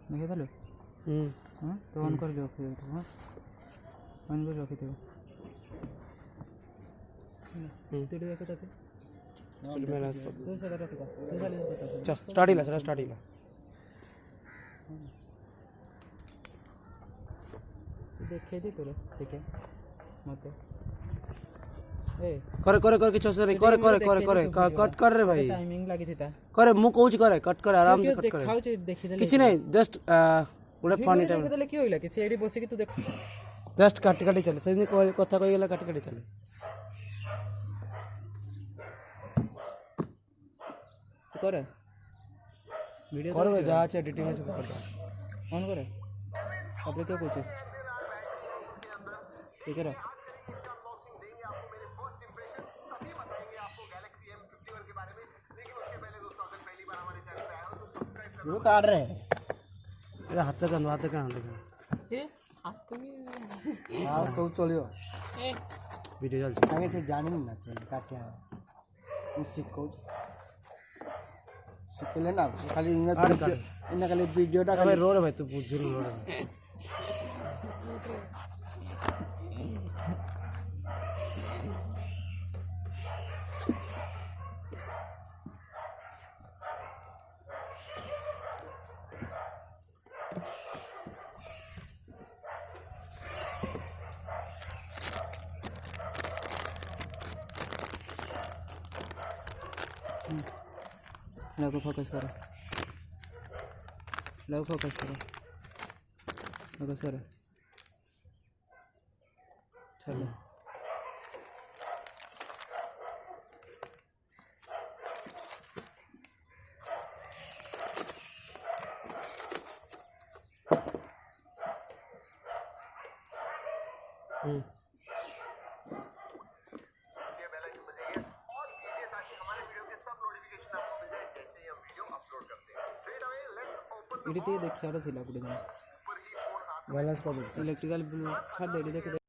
देखी देलु हाँ तो ऑन कर रखी देव हाँ ऑन कर रखी देव तू देखो ताते चल मैं रास तू सदा रखता तू खाली देखो चल स्टार्ट इला सर स्टार्ट इला देखे दे तोरे देखे मत ए करे करे करे किछ नहीं करे करे करे करे कट कर रे भाई टाइमिंग लागि थिता करे मु कहूच करे कट करे आराम से कट करे देखाउ जे देखि देले किछ नहीं जस्ट गुडे फनी टाइम देखि देले की होइला कि सेडी बसी कि तू देख जस्ट काट काटी चले से दिन कथा कहि गेला काट काटी चले करे वीडियो करे जा আছে एडिटिंग में कर ऑन करे अपने क्या पूछे ठीक है वो काट रहे हैं ये हाथ तक ए हाथ में हां सब चलियो ए वीडियो चल आगे से जाने ना चल का क्या है सीखो सीखले ना खाली इना खाली वीडियोटा भाई रो रे भाई तू पूछ जरूर रो रे लगो फोकस करो लगो फोकस करो फोकस करो चलो एडिट देखिया थिला गुडे दिन बैलेंस कर इलेक्ट्रिकल छाड़ दे देख